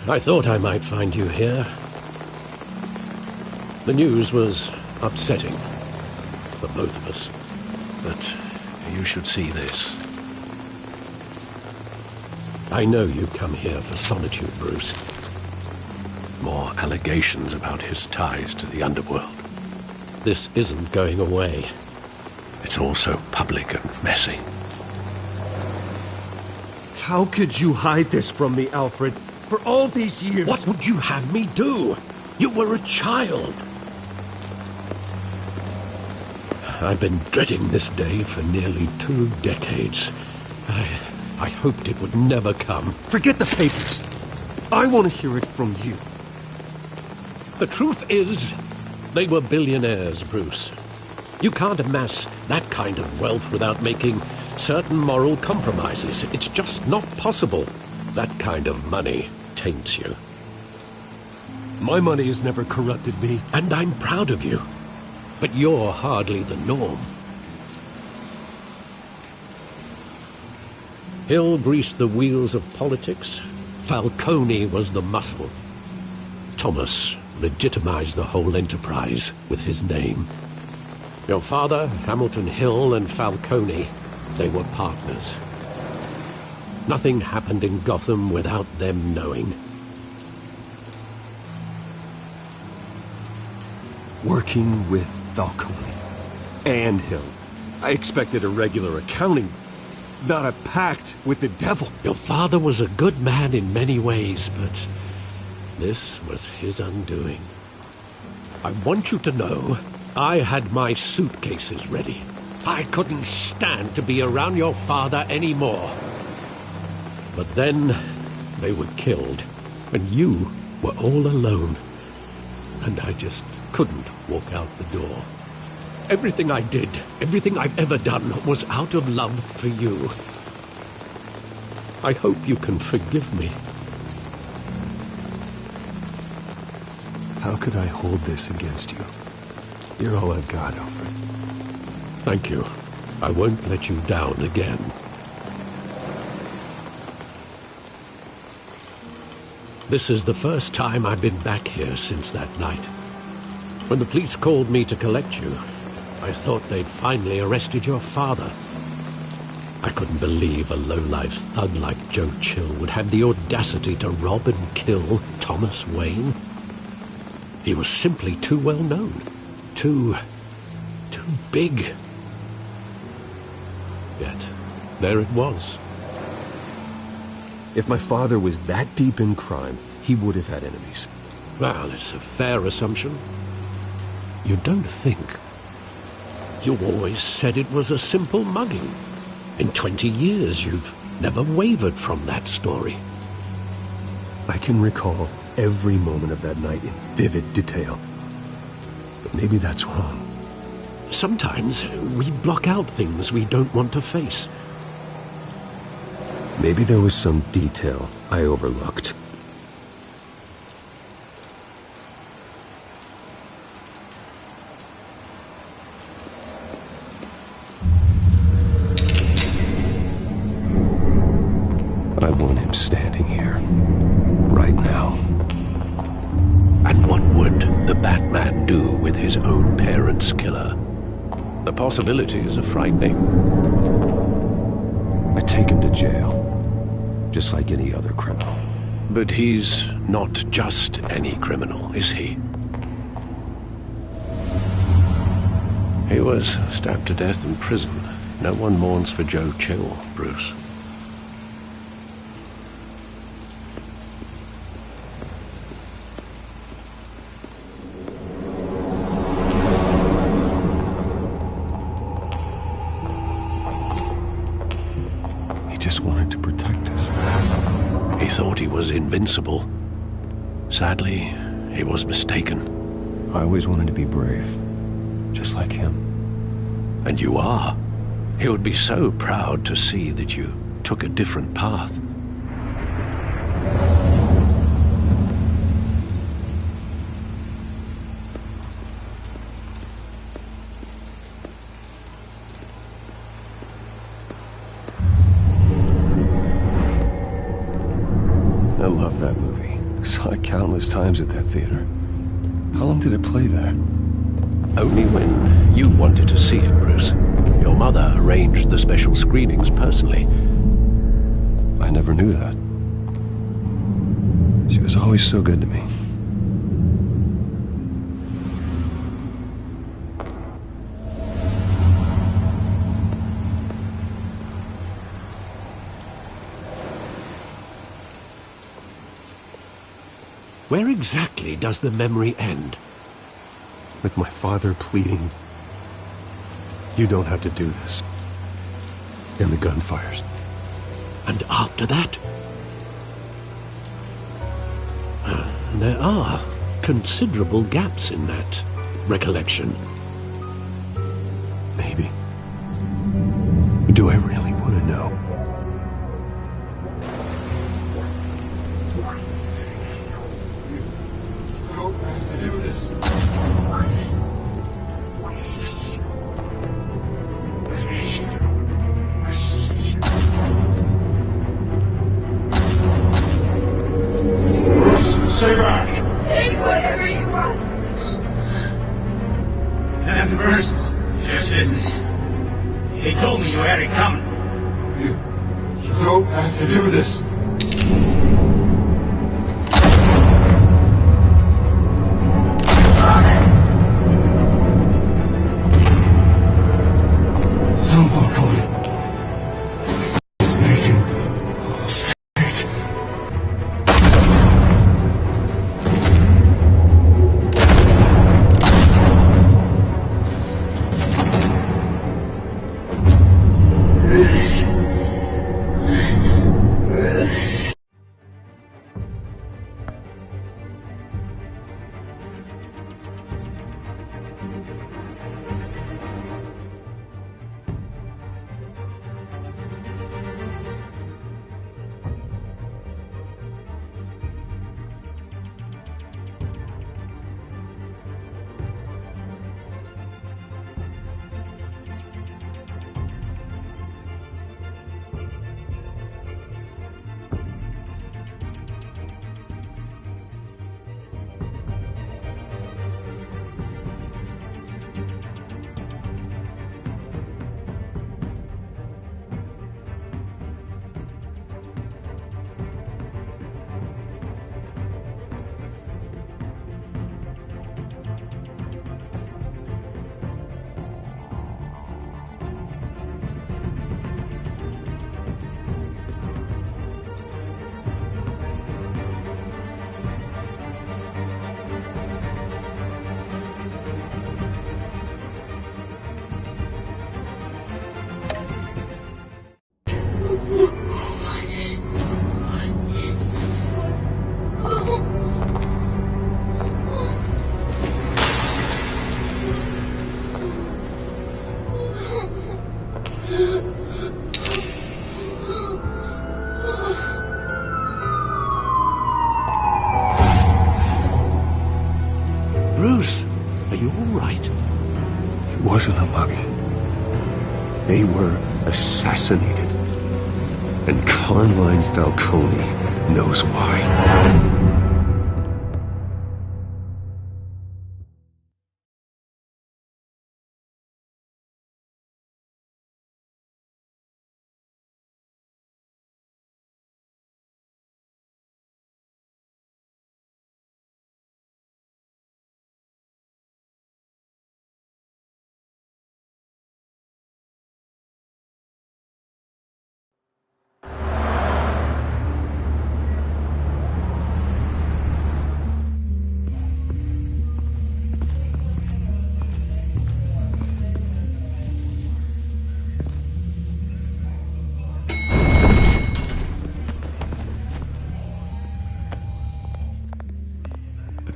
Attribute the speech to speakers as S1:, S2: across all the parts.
S1: I thought I might find you here. The news was upsetting for both of us. But you should see this. I know you come here for solitude, Bruce. More allegations about his ties to the underworld. This isn't going away. It's all so public and messy.
S2: How could you hide this from me, Alfred? For all these years...
S1: What would you have me do? You were a child. I've been dreading this day for nearly 2 decades. I hoped it would never come.
S2: Forget the papers. I want to hear it from you.
S1: The truth is, they were billionaires, Bruce. You can't amass that kind of wealth without making certain moral compromises. It's just not possible. That kind of money taints you.
S2: My money has never corrupted me.
S1: And I'm proud of you. But you're hardly the norm. Hill greased the wheels of politics. Falcone was the muscle. Thomas legitimized the whole enterprise with his name. Your father, Hamilton Hill, and Falcone, they were partners. Nothing happened in Gotham without them knowing.
S2: Working with Falcone and Hill. I expected a regular accounting, not a pact with the devil.
S1: Your father was a good man in many ways, but this was his undoing. I want you to know, I had my suitcases ready. I couldn't stand to be around your father anymore. But then they were killed, and you were all alone. And I just couldn't walk out the door. Everything I did, everything I've ever done, was out of love for you. I hope you can forgive me.
S2: How could I hold this against you? You're all I've got, Alfred.
S1: Thank you. I won't let you down again. This is the first time I've been back here since that night. When the police called me to collect you, I thought they'd finally arrested your father. I couldn't believe a low-life thug like Joe Chill would have the audacity to rob and kill Thomas Wayne. He was simply too well known. Too big. Yet, there it was.
S2: If my father was that deep in crime, he would have had enemies.
S1: Well, it's a fair assumption. You don't think. You always said it was a simple mugging. In 20 years, you've never wavered from that story.
S2: I can recall every moment of that night in vivid detail. But maybe that's wrong.
S1: Sometimes we block out things we don't want to face.
S2: Maybe there was some detail I overlooked. I want him standing here, right now.
S1: And what would the Batman do with his own parents' killer? The possibilities are frightening.
S2: I take him to jail, just like any other criminal.
S1: But he's not just any criminal, is he? He was stabbed to death in prison. No one mourns for Joe Chill, Bruce. He was invincible. Sadly, he was mistaken.
S2: I always wanted to be brave, just like him.
S1: And you are. He would be so proud to see that you took a different path.
S2: I love that movie. Saw it countless times at that theater. How long did it play there?
S1: Only when you wanted to see it, Bruce. Your mother arranged the special screenings personally.
S2: I never knew that. She was always so good to me.
S1: Where exactly does the memory end?
S2: With my father pleading, "You don't have to do this." And the gun fires.
S1: And after that? There are considerable gaps in that recollection.
S2: Maybe. Do I really want to know?
S3: Stay back! Take whatever you want! Nothing personal, just business. He told me you had it coming.
S2: You don't have to do this. Don't walk away. He's making a mistake.
S1: Bruce, are you all right?
S2: It wasn't a mug. They were assassinated. And Carmine Falcone knows why.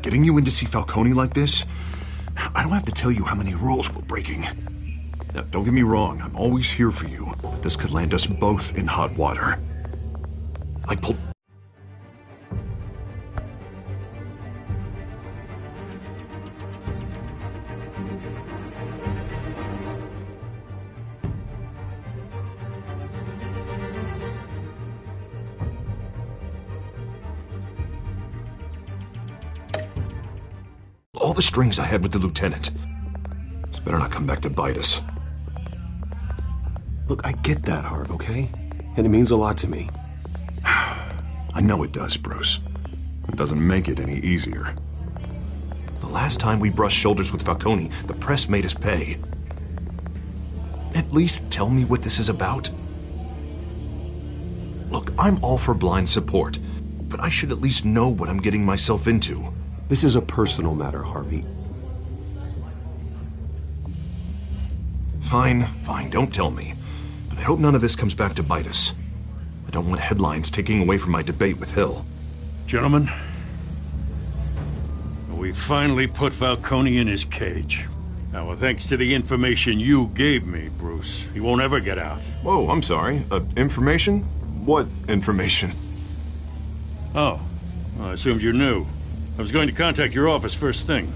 S4: Getting you in to see Falcone like this, I don't have to tell you how many rules we're breaking. Now, don't get me wrong, I'm always here for you, but this could land us both in hot water. I pulled... All the strings I had with the lieutenant. This better not come back to bite us.
S2: Look, I get that, Harv, okay? And it means a lot to me.
S4: I know it does, Bruce. It doesn't make it any easier. The last time we brushed shoulders with Falcone, the press made us pay. At least tell me what this is about. Look, I'm all for blind support, but I should at least know what I'm getting myself into.
S2: This is a personal matter, Harvey.
S4: Fine, don't tell me. But I hope none of this comes back to bite us. I don't want headlines taking away from my debate with Hill.
S5: Gentlemen, we finally put Falcone in his cage. Now, thanks to the information you gave me, Bruce, he won't ever get out.
S4: Whoa, I'm sorry. Information? What information?
S5: Oh, well, I assumed you knew. I was going to contact your office first thing,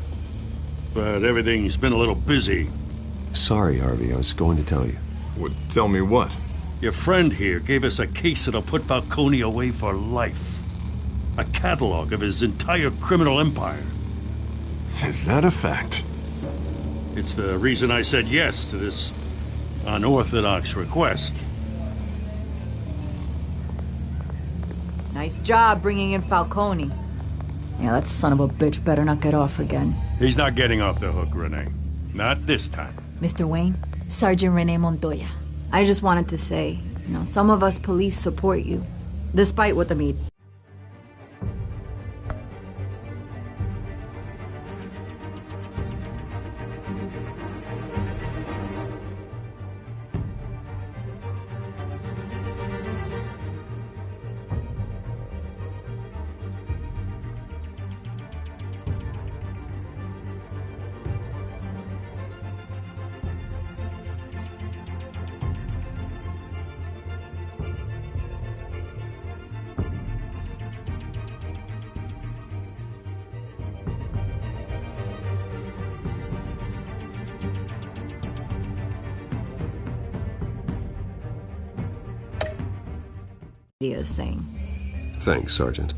S5: but everything's been a little busy.
S2: Sorry, Harvey, I was going to tell you.
S4: Tell me what?
S5: Your friend here gave us a case that'll put Falcone away for life. A catalog of his entire criminal empire.
S4: Is that a fact?
S5: It's the reason I said yes to this unorthodox request.
S6: Nice job bringing in Falcone. Yeah, that son of a bitch better not get off again.
S5: He's not getting off the hook, Renee. Not this time.
S6: Mr. Wayne, Sergeant Renee Montoya. I just wanted to say, some of us police support you, despite what the media. Is saying.
S2: Thanks, Sergeant.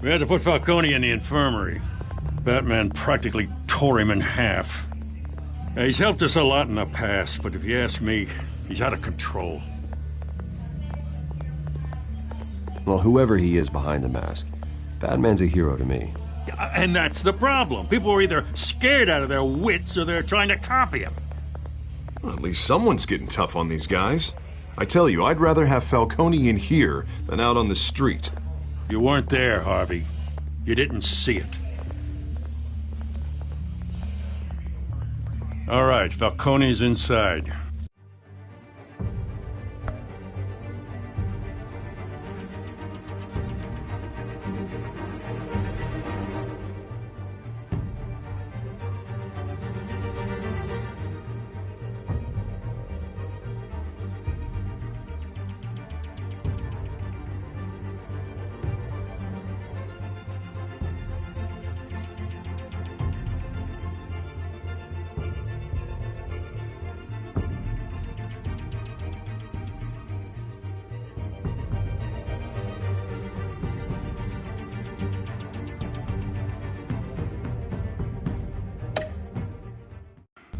S5: We had to put Falcone in the infirmary. Batman practically tore him in half. He's helped us a lot in the past, but if you ask me, he's out of control.
S2: Well, whoever he is behind the mask, Batman's a hero to me.
S5: And that's the problem. People are either scared out of their wits or they're trying to copy him.
S4: Well, at least someone's getting tough on these guys. I tell you, I'd rather have Falcone in here than out on the street.
S5: You weren't there, Harvey. You didn't see it. All right, Falcone's inside.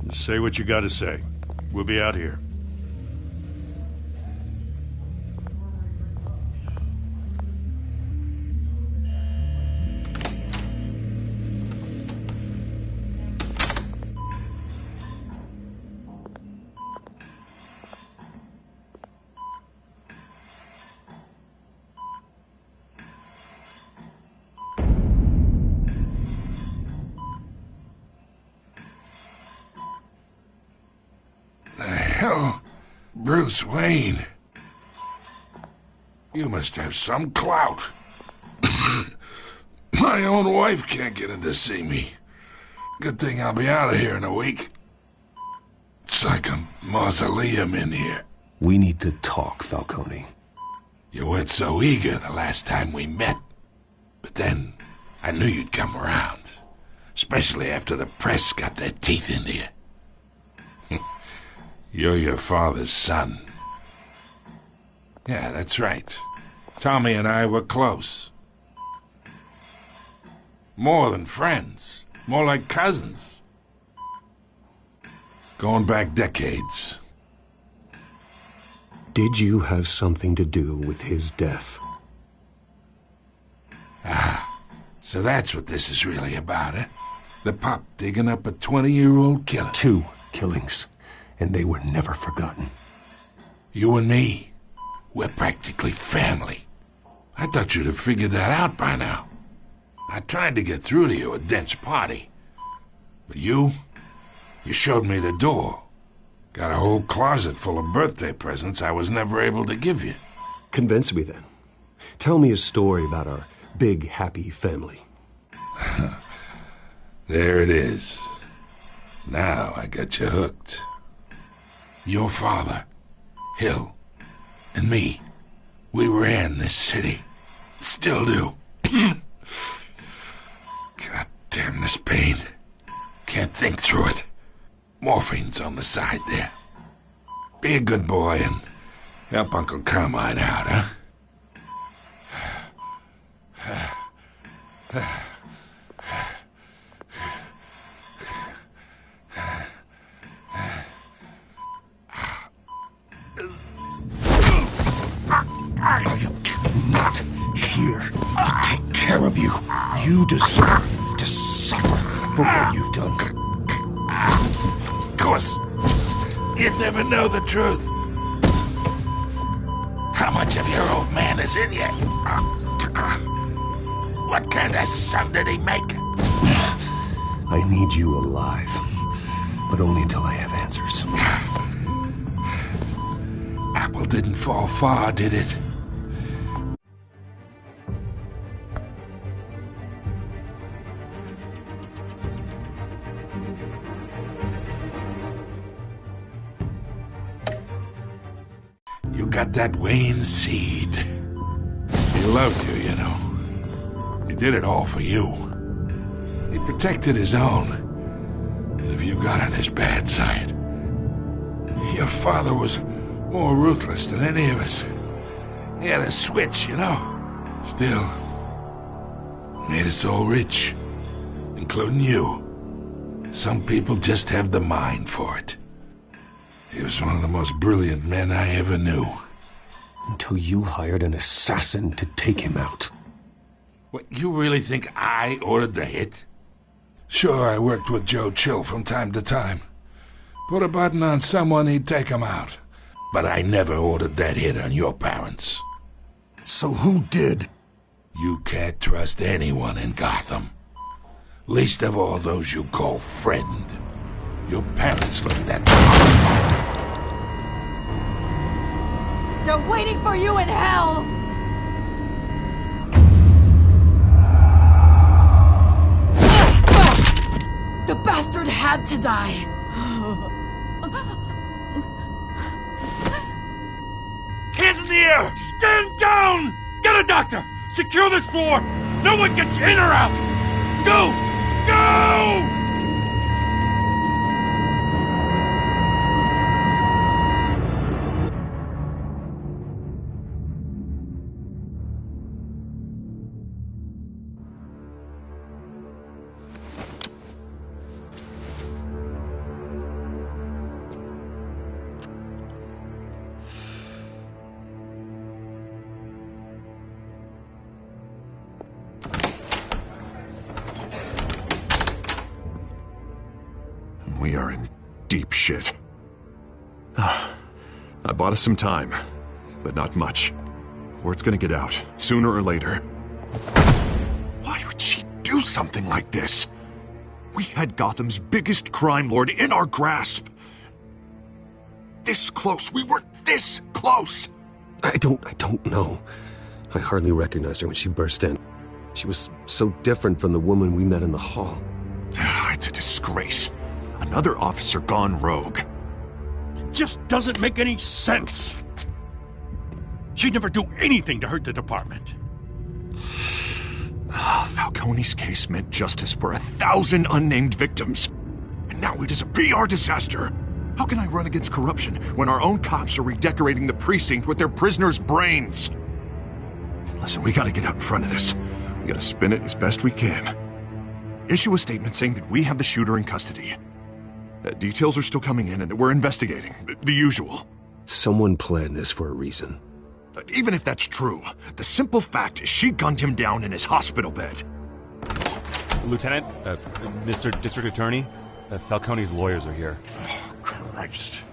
S5: Just say what you gotta say. We'll be out here.
S7: Hell, Bruce Wayne. You must have some clout. My own wife can't get in to see me. Good thing I'll be out of here in a week. It's like a mausoleum in here.
S2: We need to talk, Falcone.
S7: You weren't so eager the last time we met. But then, I knew you'd come around. Especially after the press got their teeth into you. You're your father's son. Yeah, that's right. Tommy and I were close. More than friends. More like cousins. Going back decades.
S2: Did you have something to do with his death?
S7: So that's what this is really about, eh? The pup digging up a 20-year-old killer.
S2: 2 killings, and they were never forgotten.
S7: You and me, we're practically family. I thought you'd have figured that out by now. I tried to get through to you at Dent's party. But you showed me the door. Got a whole closet full of birthday presents I was never able to give you.
S2: Convince me then. Tell me a story about our big, happy family.
S7: There it is. Now I got you hooked. Your father, Hill, and me, we ran this city. Still do. God damn this pain. Can't think through it. Morphine's on the side there. Be a good boy and help Uncle Carmine out, huh?
S4: I am not here to take care of you. You deserve to suffer for what you've done.
S7: Of course, you'd never know the truth. How much of your old man is in you? What kind of son did he make?
S2: I need you alive, but only until I have answers.
S7: Apple didn't fall far, did it? You got that Wayne seed. He loved you, you know. He did it all for you. He protected his own. And if you got on his bad side, your father was more ruthless than any of us. He had a switch, you know. Still, made us all rich, including you. Some people just have the mind for it. He was one of the most brilliant men I ever knew.
S2: Until you hired an assassin to take him out.
S7: What, you really think I ordered the hit? Sure, I worked with Joe Chill from time to time. Put a button on someone, he'd take him out. But I never ordered that hit on your parents.
S4: So who did?
S7: You can't trust anyone in Gotham. Least of all those you call friend. Your parents looked at me.
S6: They're waiting for you in hell! The bastard had to die!
S5: Hands in the air! Stand down! Get a doctor! Secure this floor! No one gets in or out! Go! Go!
S4: We are in deep shit. I bought us some time, but not much. Word's gonna get out, sooner or later. Why would she do something like this? We had Gotham's biggest crime lord in our grasp. This close. We were this close.
S2: I don't know. I hardly recognized her when she burst in. She was so different from the woman we met in the hall.
S4: It's a disgrace. Another officer gone rogue.
S5: It just doesn't make any sense. She'd never do anything to hurt the department.
S4: Falcone's case meant justice for 1,000 unnamed victims. And now it is a PR disaster. How can I run against corruption when our own cops are redecorating the precinct with their prisoners' brains? Listen, we gotta get out in front of this. We gotta spin it as best we can. issue a statement saying that we have the shooter in custody. Details are still coming in and that we're investigating. The usual.
S2: Someone planned this for a reason.
S4: Even if that's true, the simple fact is she gunned him down in his hospital bed.
S8: Lieutenant, Mr. District Attorney, Falcone's lawyers are here.
S4: Oh, Christ.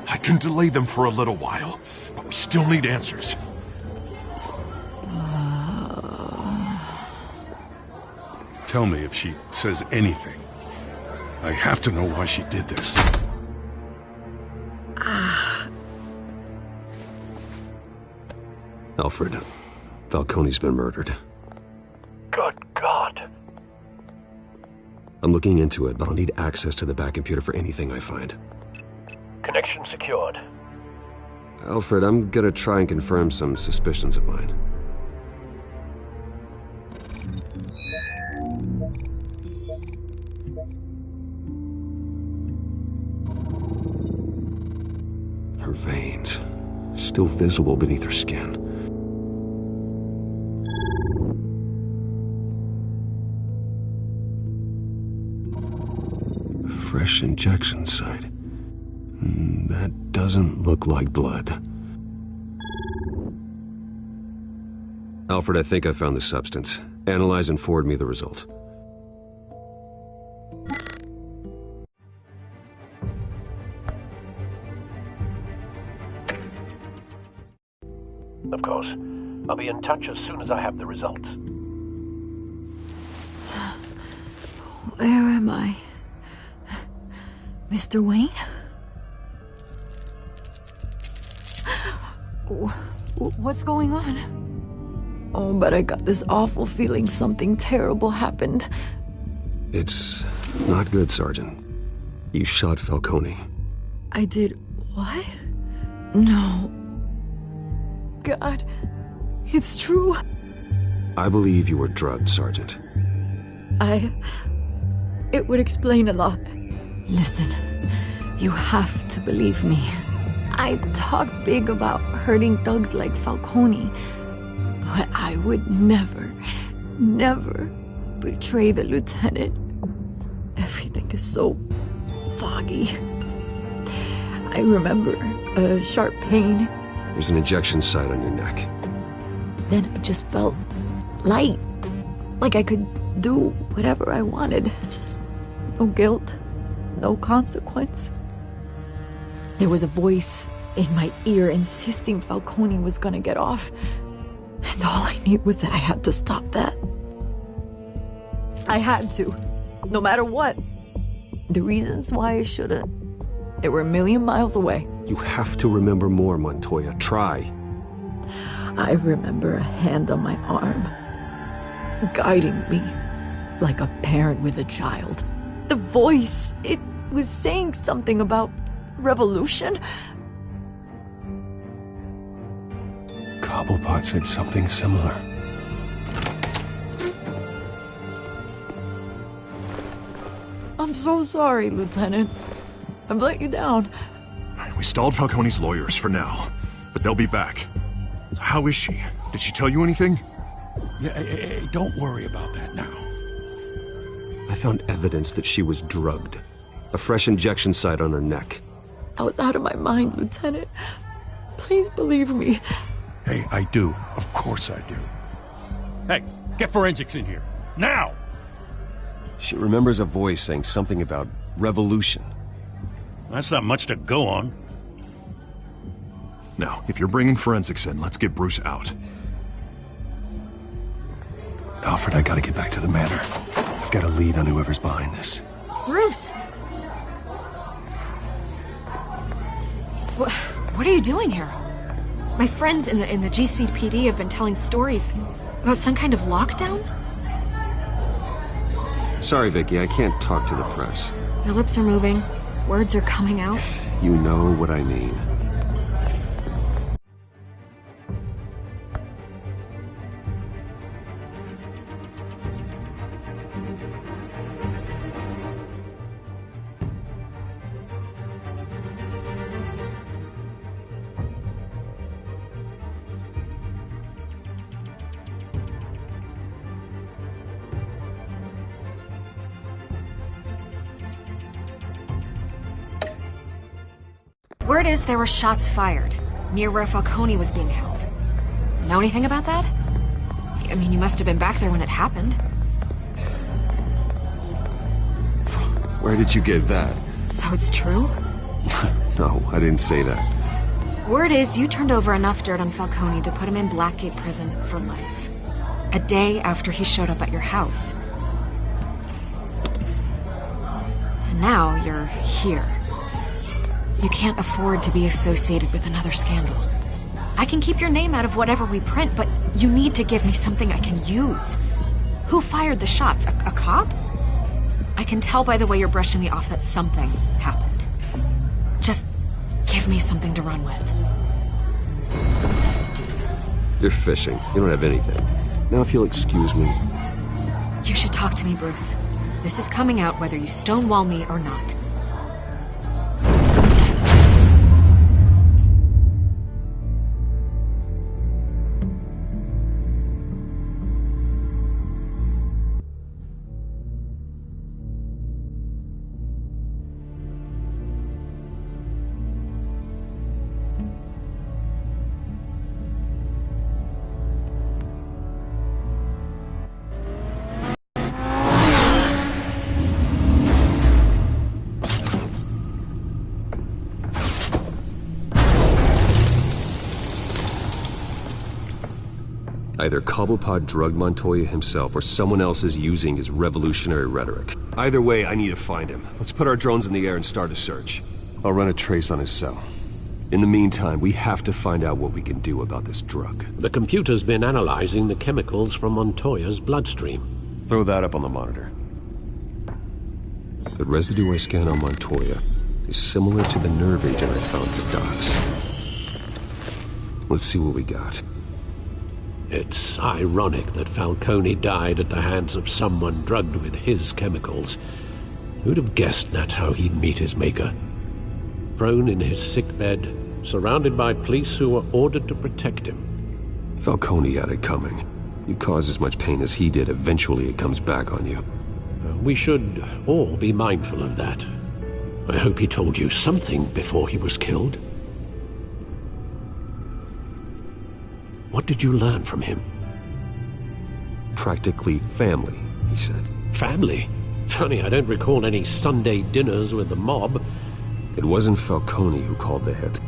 S4: I can delay them for a little while, but we still need answers.
S7: Tell me if she says anything. I have to know why she did this.
S2: Alfred, Falcone's been murdered.
S1: Good God.
S2: I'm looking into it, but I'll need access to the back computer for anything I find.
S1: Connection secured.
S2: Alfred, I'm gonna try and confirm some suspicions of mine. Her veins, still visible beneath her skin. Fresh injection site. That doesn't look like blood. Alfred, I think I found the substance. Analyze and forward me the result.
S1: Of course. I'll be in touch as soon as I have the results.
S6: Where am I? Mr. Wayne? What's going on? Oh, but I got this awful feeling something terrible happened.
S2: It's not good, Sergeant. You shot Falcone.
S6: I did what? No. God, it's true.
S2: I believe you were drugged, Sergeant.
S6: It would explain a lot. Listen, you have to believe me. I talk big about hurting thugs like Falcone, but I would never betray the lieutenant. Everything is so foggy. I remember a sharp pain.
S2: There's an injection site on your neck.
S6: Then I just felt light, like I could do whatever I wanted. No guilt, no consequence. There was a voice in my ear insisting Falcone was gonna get off. And all I knew was that I had to stop that. I had to, no matter what. The reasons why I shouldn't, they were a million miles away.
S2: You have to remember more, Montoya. Try.
S6: I remember a hand on my arm, guiding me like a parent with a child. The voice, it was saying something about revolution.
S2: Cobblepot said something similar.
S6: I'm so sorry, Lieutenant. I've let you down.
S4: We stalled Falcone's lawyers for now, but they'll be back. So how is she? Did she tell you anything?
S7: Yeah, hey, don't worry about that now.
S2: I found evidence that she was drugged. A fresh injection site on her neck.
S6: I was out of my mind, Lieutenant. Please believe me.
S7: Hey, I do. Of course I do.
S5: Hey, get forensics in here. Now!
S2: She remembers a voice saying something about revolution.
S5: That's not much to go on.
S4: Now, if you're bringing forensics in, let's get Bruce out.
S2: Alfred, I gotta get back to the manor. I've got a lead on whoever's behind this.
S9: Bruce! What are you doing here? My friends in the GCPD have been telling stories about some kind of lockdown?
S2: Sorry, Vicky, I can't talk to the press.
S9: My lips are moving. Words are coming out.
S2: You know what I mean.
S9: Word is there were shots fired near where Falcone was being held. Know anything about that? I mean, you must have been back there when it happened.
S2: Where did you get that?
S9: So it's true?
S2: No, I didn't say that.
S9: Word is you turned over enough dirt on Falcone to put him in Blackgate Prison for life. A day after he showed up at your house. And now you're here. You can't afford to be associated with another scandal. I can keep your name out of whatever we print, but you need to give me something I can use. Who fired the shots? A cop? I can tell by the way you're brushing me off that something happened. Just give me something to run with.
S2: You're fishing. You don't have anything. Now if you'll excuse me.
S9: You should talk to me, Bruce. This is coming out whether you stonewall me or not.
S2: Either Cobblepot drugged Montoya himself or someone else is using his revolutionary rhetoric. Either way, I need to find him. Let's put our drones in the air and start a search. I'll run a trace on his cell. In the meantime, we have to find out what we can do about this drug.
S1: The computer's been analyzing the chemicals from Montoya's bloodstream.
S2: Throw that up on the monitor. The residue I scan on Montoya is similar to the nerve agent I found at the docks. Let's see what we got.
S1: It's ironic that Falcone died at the hands of someone drugged with his chemicals. Who'd have guessed that's how he'd meet his maker? Prone in his sickbed, surrounded by police who were ordered to protect him.
S2: Falcone had it coming. You cause as much pain as he did, eventually it comes back on you.
S1: We should all be mindful of that. I hope he told you something before he was killed. What did you learn from him?
S2: Practically family, he said.
S1: Family? Funny, I don't recall any Sunday dinners with the mob.
S2: It wasn't Falcone who called the hit.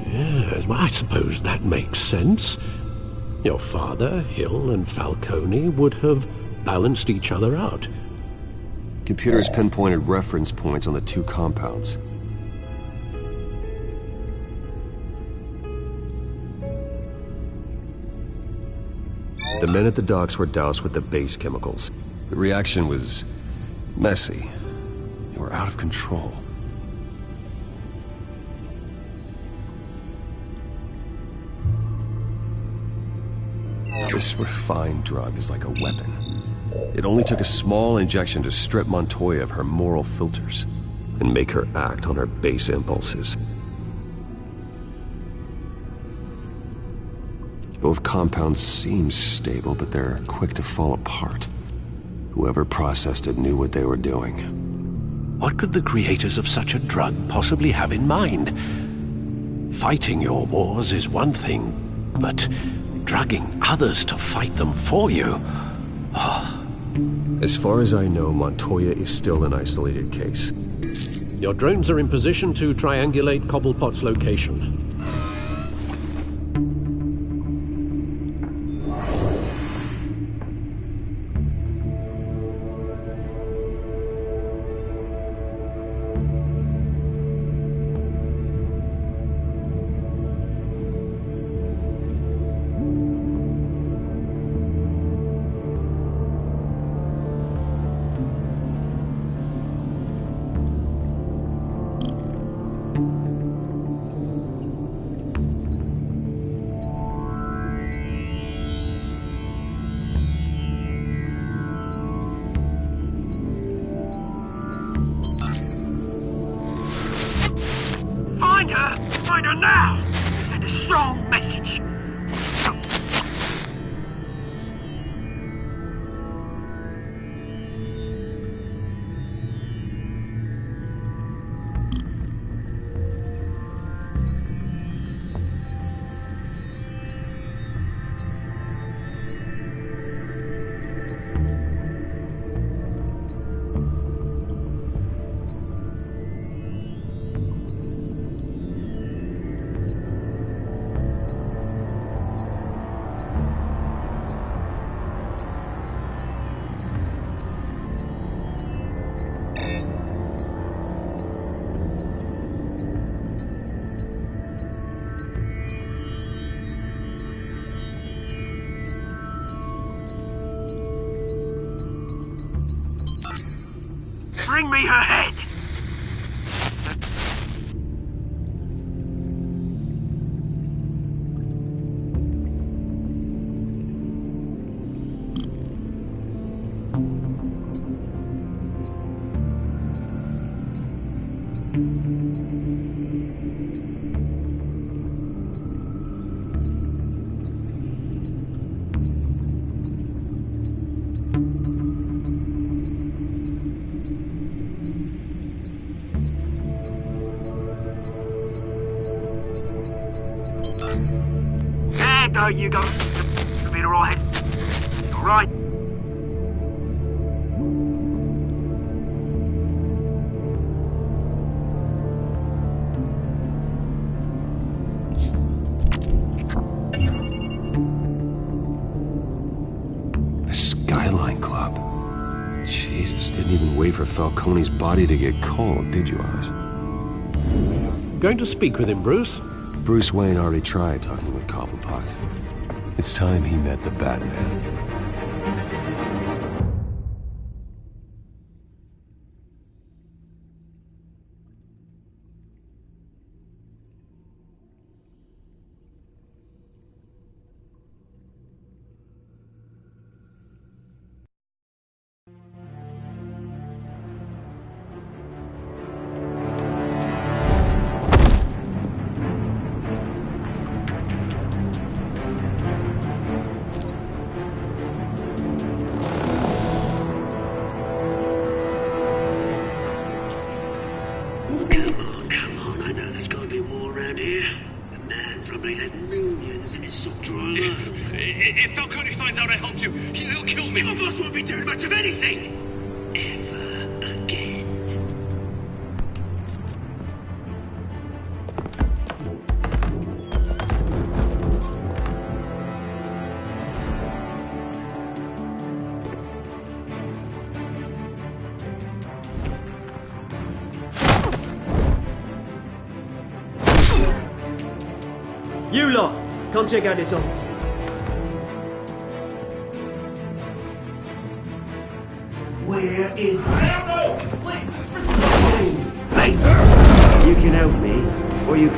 S1: Yes, well, I suppose that makes sense. Your father, Hill, and Falcone would have balanced each other out.
S2: Computers pinpointed reference points on the two compounds. The men at the docks were doused with the base chemicals. The reaction was messy. They were out of control. This refined drug is like a weapon. It only took a small injection to strip Montoya of her moral filters and make her act on her base impulses. Both compounds seem stable, but they're quick to fall apart. Whoever processed it knew what they were doing.
S1: What could the creators of such a drug possibly have in mind? Fighting your wars is one thing, but drugging others to fight them for you? Oh.
S2: As far as I know, Montoya is still an isolated case.
S1: Your drones are in position to triangulate Cobblepot's location.
S3: Find her now! Send a strong message.
S10: bring me her head! There you go. You'll be alright. Alright.
S2: The Skyline Club. Jesus, didn't even wait for Falcone's body to get cold, did you, Oz?
S1: Going to speak with him, Bruce?
S2: Bruce Wayne already tried talking with Cobblepot. It's time he met the Batman.
S11: If Falcone finds out I helped you, he'll kill me. My boss won't be doing much of anything. Ever again.
S12: You lot, come check out this office. Where is... I don't know! Please, hey! You can help me, or you...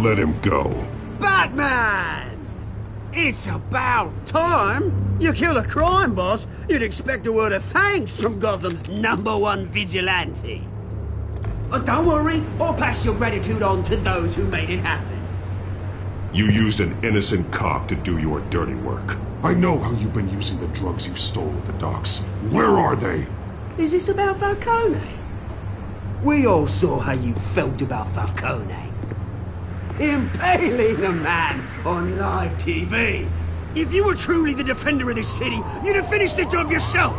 S7: Let him go.
S12: Batman! It's about time! You kill a crime boss, you'd expect a word of thanks from Gotham's #1 vigilante. But don't worry, I'll pass your gratitude on to those who made it happen.
S7: You used an innocent cop to do your dirty work. I know how you've been using the drugs you stole at the docks. Where are they?
S12: Is this about Falcone? We all saw how you felt about Falcone. Impaling a man on live TV. If you were truly the defender of this city, you'd have finished the job yourself.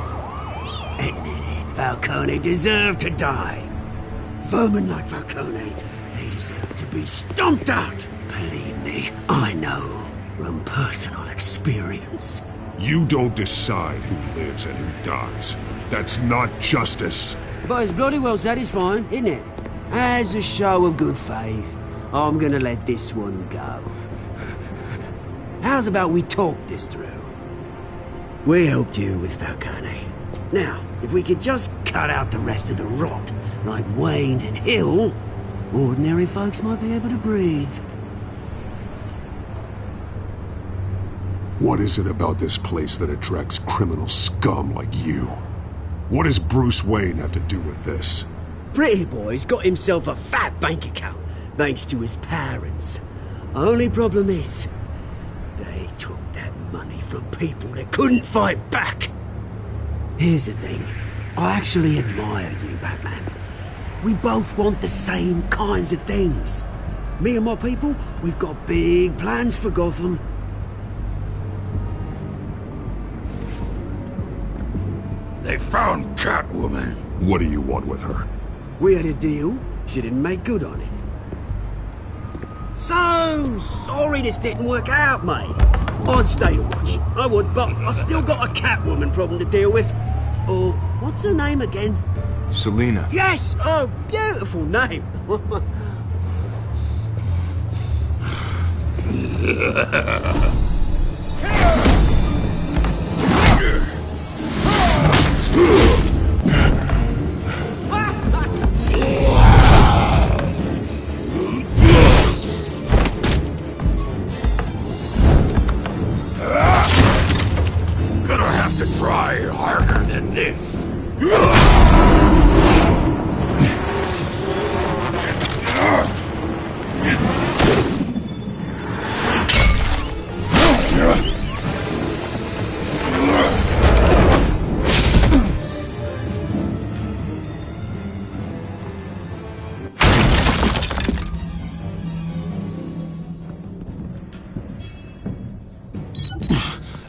S12: Admit it, Falcone deserved to die. Vermin like Falcone, they deserve to be stomped out. Believe me, I know from personal experience.
S7: You don't decide who lives and who dies. That's not justice.
S12: But it's bloody well satisfying, isn't it? As a show of good faith, I'm gonna let this one go. How's about we talk this through? We helped you with Falcone. Now, if we could just cut out the rest of the rot, like Wayne and Hill, ordinary folks might be able to breathe.
S7: What is it about this place that attracts criminal scum like you? What does Bruce Wayne have to do with this?
S12: Pretty Boy's got himself a fat bank account, thanks to his parents. Only problem is, they took that money from people that couldn't fight back. Here's the thing, I actually admire you, Batman. We both want the same kinds of things. Me and my people, we've got big plans for Gotham.
S7: They found Catwoman. What do you want with her?
S12: We had a deal. She didn't make good on it. So sorry this didn't work out, mate. I'd stay to watch. I would, but I still got a Catwoman problem to deal with. Or, what's her name again?
S13: Selina.
S12: Yes! Oh, beautiful name.
S7: Gonna have to try harder than this.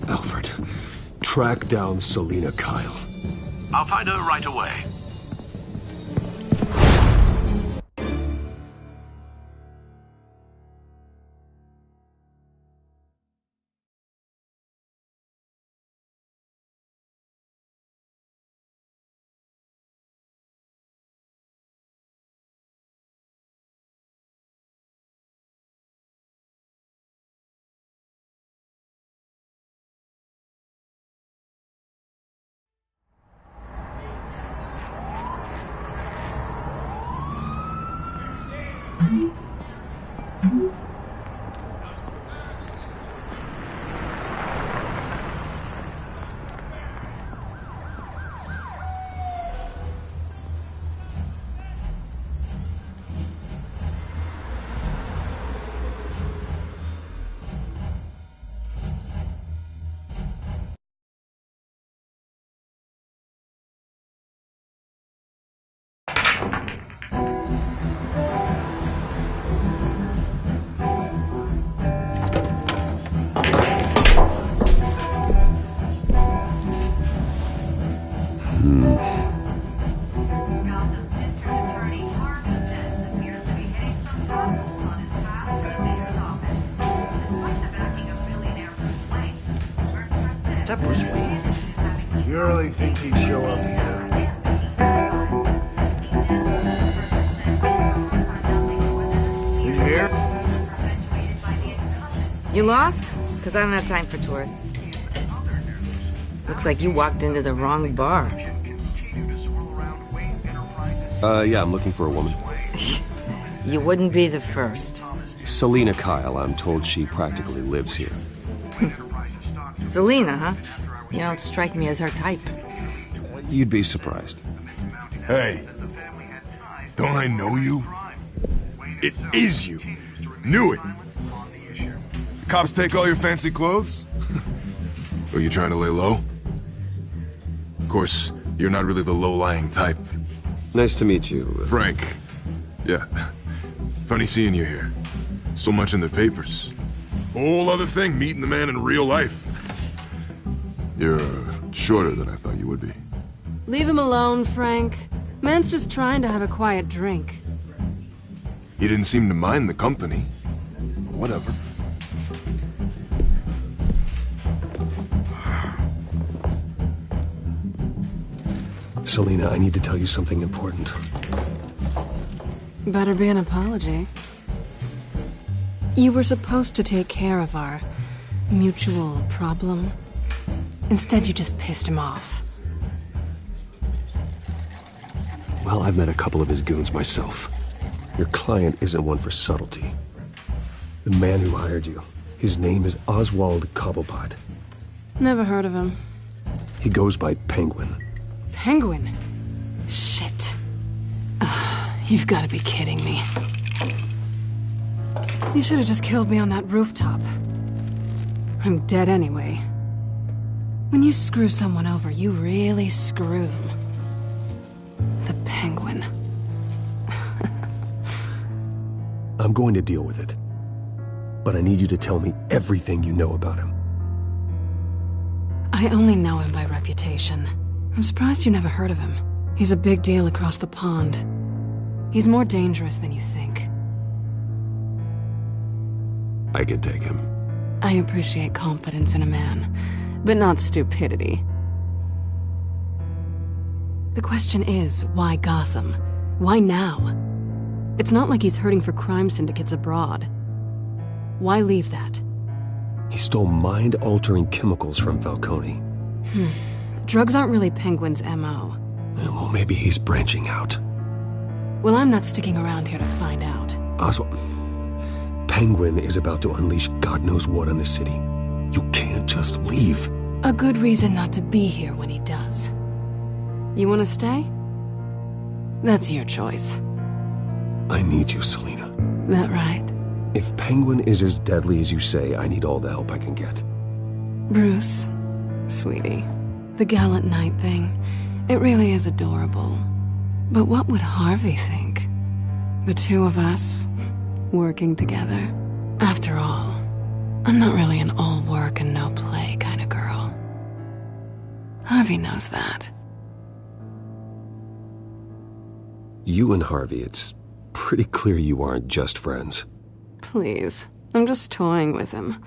S2: Alfred, track down Selina Kyle.
S1: I'll find her right away.
S13: Is that Bruce Wayne? You really think he'd show up here? You here?
S14: You lost? Because I don't have time for tourists. Looks like you walked into the wrong bar.
S2: Yeah, I'm looking for a woman.
S14: You wouldn't be the first.
S2: Selina Kyle, I'm told she practically lives here.
S14: Selina, huh? You don't strike me as her type.
S2: You'd be surprised.
S15: Hey, don't I know you? It is you. Knew it. The cops take all your fancy clothes?
S4: Are you trying to lay low? Of course, you're not really the low-lying type.
S2: Nice to meet you.
S4: Frank. Yeah. Funny seeing you here. So much in the papers. Whole other thing, meeting the man in real life. You're shorter than I thought you would be.
S16: Leave him alone, Frank. Man's just trying to have a quiet drink.
S4: He didn't seem to mind the company. But whatever.
S2: Selina, I need to tell you something important.
S16: Better be an apology. You were supposed to take care of our mutual problem. Instead, you just pissed him off.
S2: Well, I've met a couple of his goons myself. Your client isn't one for subtlety. The man who hired you, his name is Oswald Cobblepot.
S16: Never heard of him.
S2: He goes by Penguin.
S16: Penguin? Shit. Ugh, you've got to be kidding me. You should have just killed me on that rooftop. I'm dead anyway. When you screw someone over, you really screw them. The Penguin.
S2: I'm going to deal with it. But I need you to tell me everything you know about him.
S16: I only know him by reputation. I'm surprised you never heard of him. He's a big deal across the pond. He's more dangerous than you think.
S2: I can take him.
S16: I appreciate confidence in a man, but not stupidity. The question is, why Gotham? Why now? It's not like he's hurting for crime syndicates abroad. Why leave that?
S2: He stole mind-altering chemicals from Falcone.
S16: Drugs aren't really Penguin's MO.
S2: Well, maybe he's branching out.
S16: Well, I'm not sticking around here to find out.
S2: Oswald, Penguin is about to unleash God knows what on the city. You can't just leave.
S16: A good reason not to be here when he does. You want to stay? That's your choice.
S2: I need you, Selina.
S16: That right?
S2: If Penguin is as deadly as you say, I need all the help I can get.
S16: Bruce, sweetie, the gallant knight thing, it really is adorable. But what would Harvey think? The two of us, working together. After all, I'm not really an all work and no play kind of girl. Harvey knows that.
S2: You and Harvey, it's pretty clear you aren't just friends.
S16: Please, I'm just toying with him.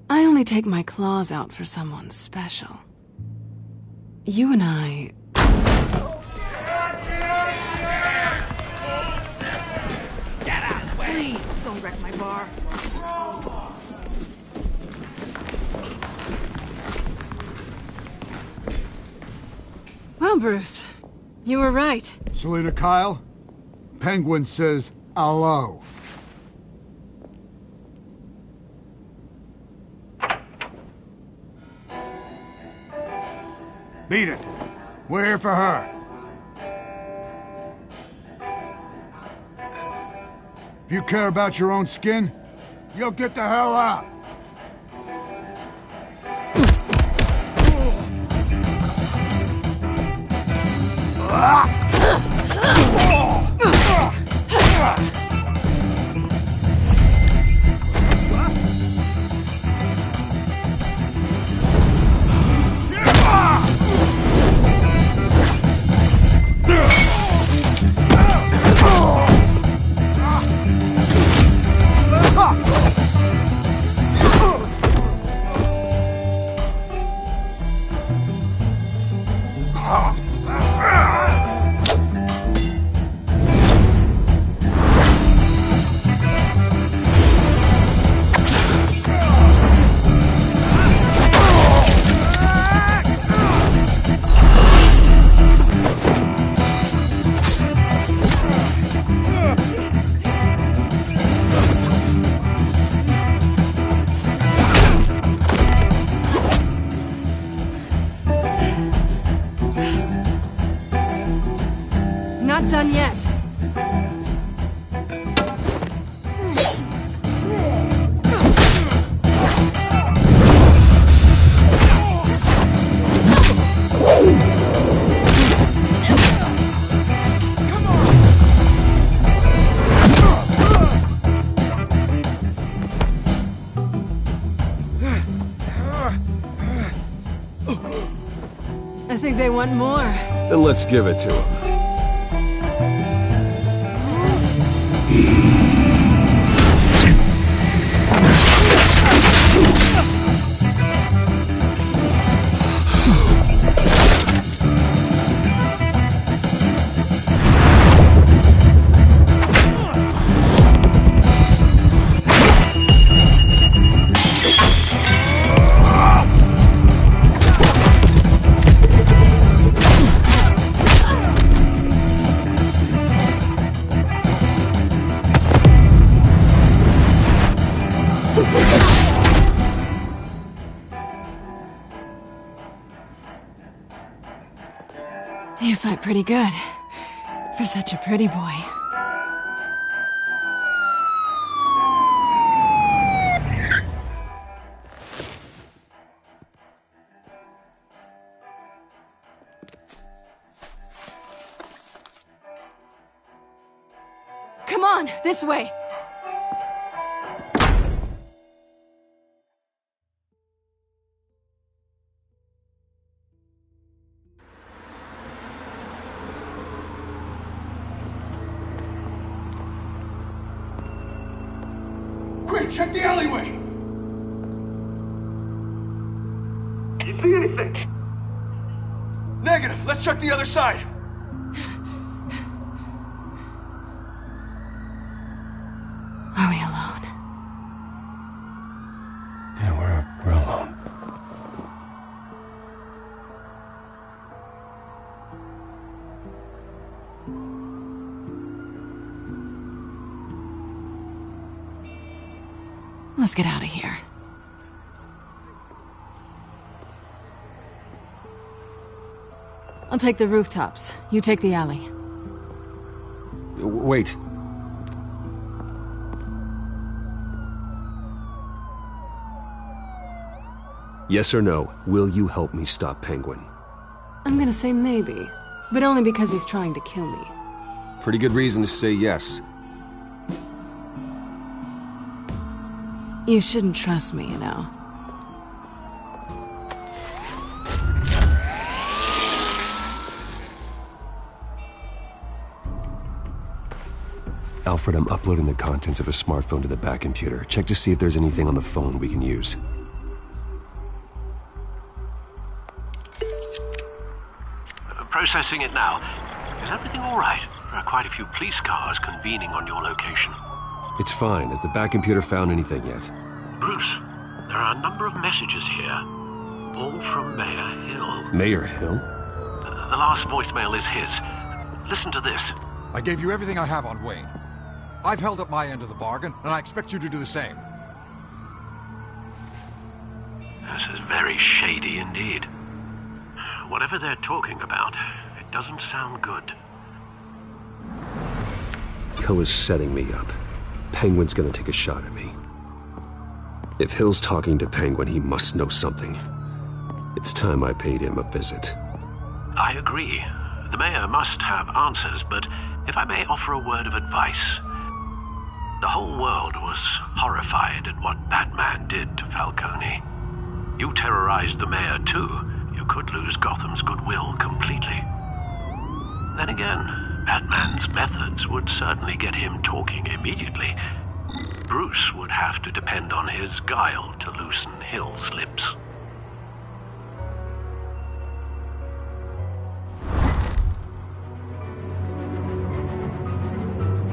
S16: I only take my claws out for someone special. You and I...
S14: Get out of the way! Please, don't wreck my bar.
S16: Well, Bruce, you were right.
S13: Selina Kyle, Penguin says hello. Beat it. We're here for her. If you care about your own skin, you'll get the hell out.
S16: Not done yet. I think they want more.
S2: Then let's give it to him.
S16: You fight pretty good. For such a pretty boy. Come on, this way!
S13: Quick, check the alleyway!
S10: You see anything?
S15: Negative. Let's check the other side.
S16: Are we alone?
S2: Yeah, we're alone.
S16: Let's get out of here. I'll take the rooftops. You take the alley.
S2: Wait. Yes or no, will you help me stop Penguin?
S16: I'm gonna say maybe, but only because he's trying to kill me.
S2: Pretty good reason to say yes.
S16: You shouldn't trust me, you know.
S2: Alfred, I'm uploading the contents of a smartphone to the back computer. Check to see if there's anything on the phone we can use.
S1: Processing it now. Is everything all right? There are quite a few police cars convening on your location.
S2: It's fine. Has the back computer found anything yet?
S1: Bruce, there are a number of messages here. All from Mayor Hill.
S2: Mayor Hill?
S1: The last voicemail is his. Listen to this.
S17: I gave you everything I have on Wayne. I've held up my end of the bargain, and I expect you to do the same.
S1: This is very shady indeed. Whatever they're talking about, it doesn't sound good.
S2: Hill is setting me up. Penguin's gonna take a shot at me. If Hill's talking to Penguin, he must know something. It's time I paid him a visit.
S1: I agree. The mayor must have answers, but if I may offer a word of advice. The whole world was horrified at what Batman did to Falcone. You terrorized the mayor too. You could lose Gotham's goodwill completely. Then again, Batman's methods would certainly get him talking immediately. Bruce would have to depend on his guile to loosen Hill's lips.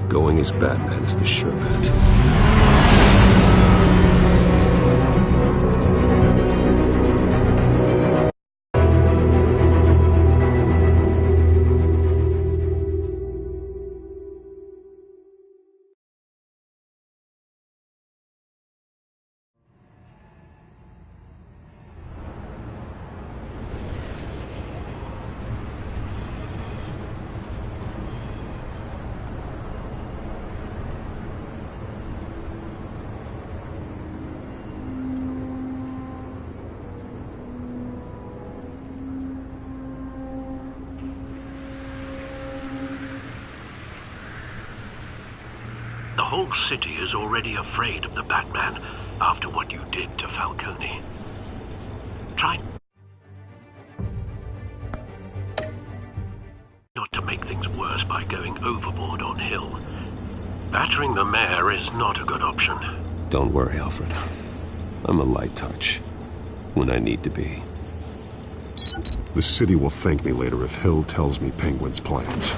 S2: Going as Batman is the sure bet.
S1: The whole city is already afraid of the Batman after what you did to Falcone. Try not to make things worse by going overboard on Hill. Battering the mayor is not a good option.
S2: Don't worry, Alfred. I'm a light touch. When I need to be.
S4: The city will thank me later if Hill tells me Penguin's plans.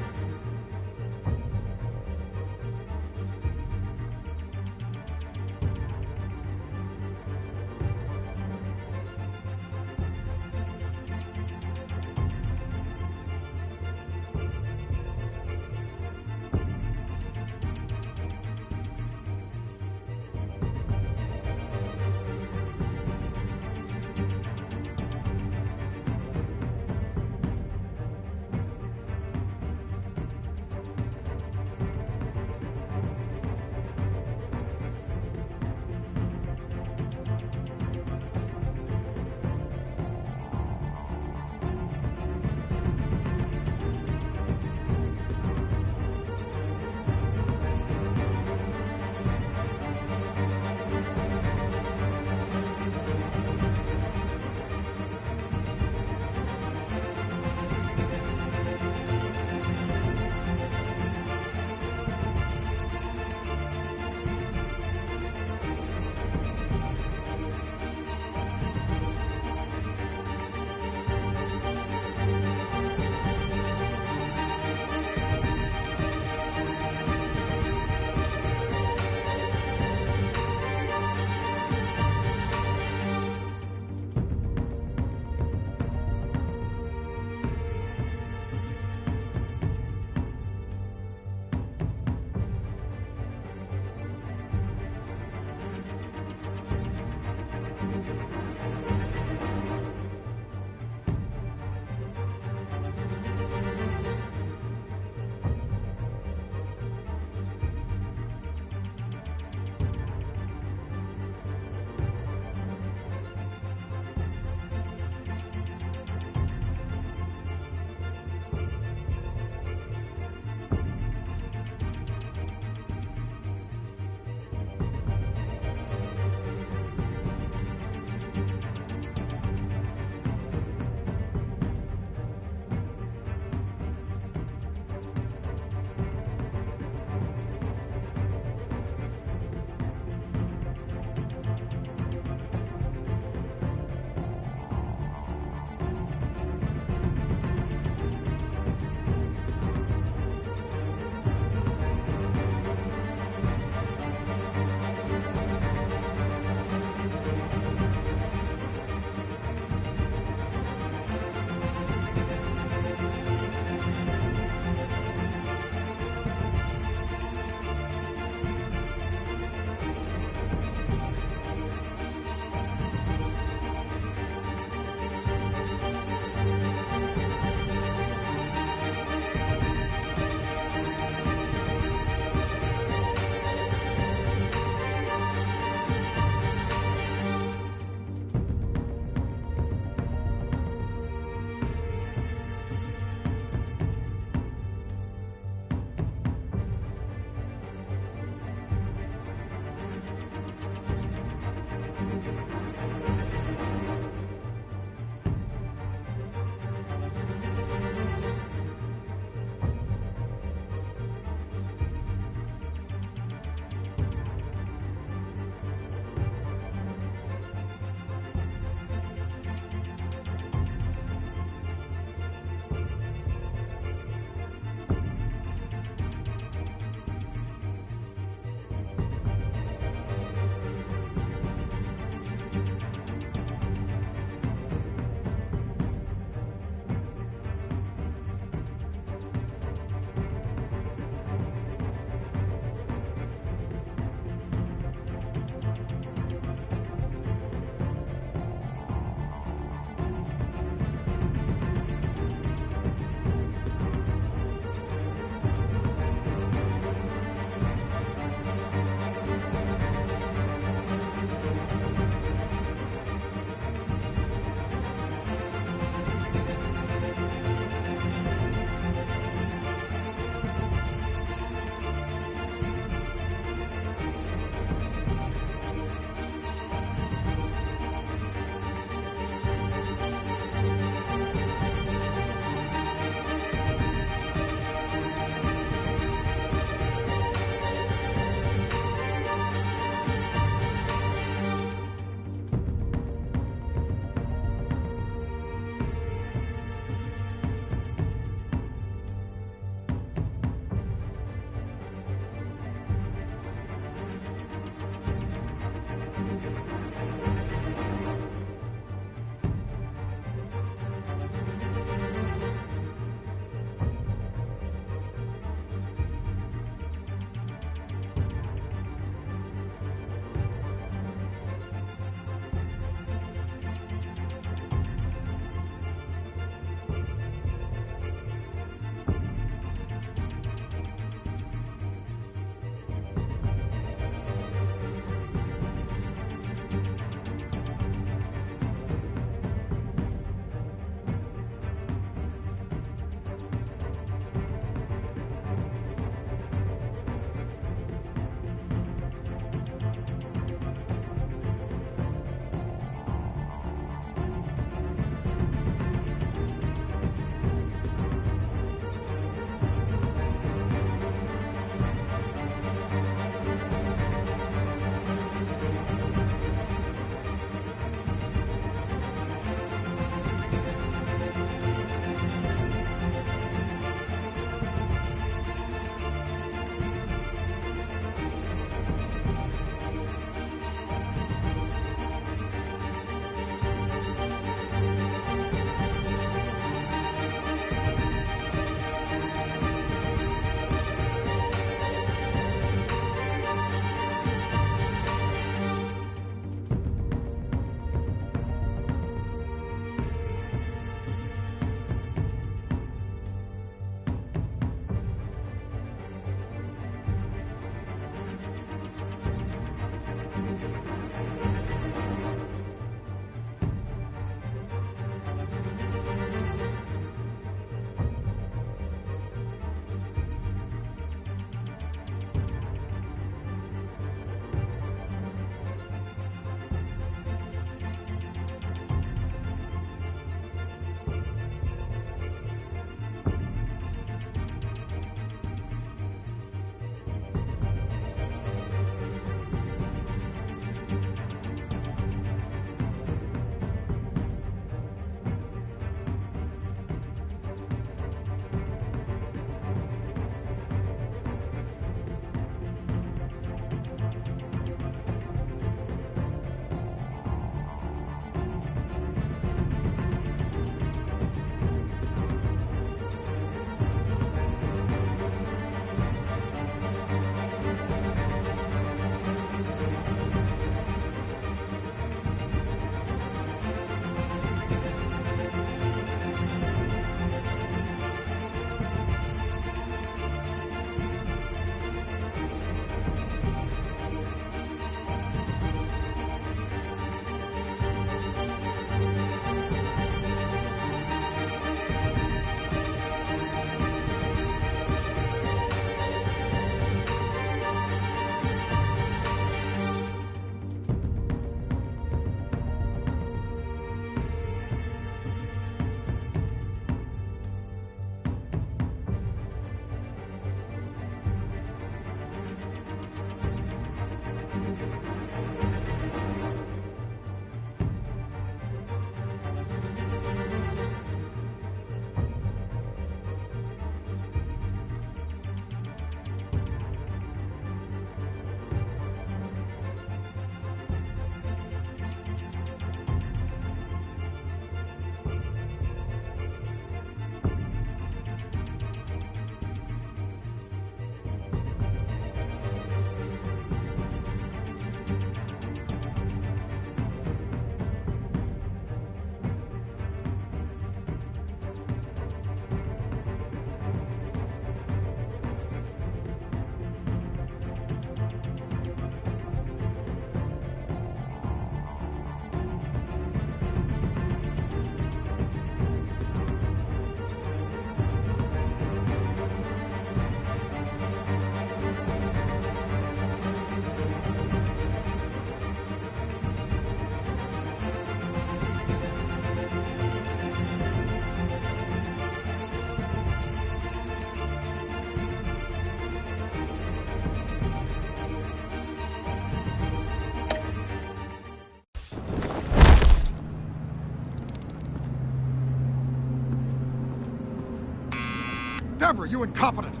S17: Deborah, you incompetent!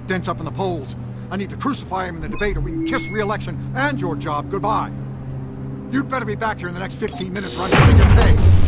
S17: Dent's up in the polls. I need to crucify him in the debate or we can kiss re-election and your job goodbye. You'd better be back here in the next 15 minutes or I'm cutting your pay.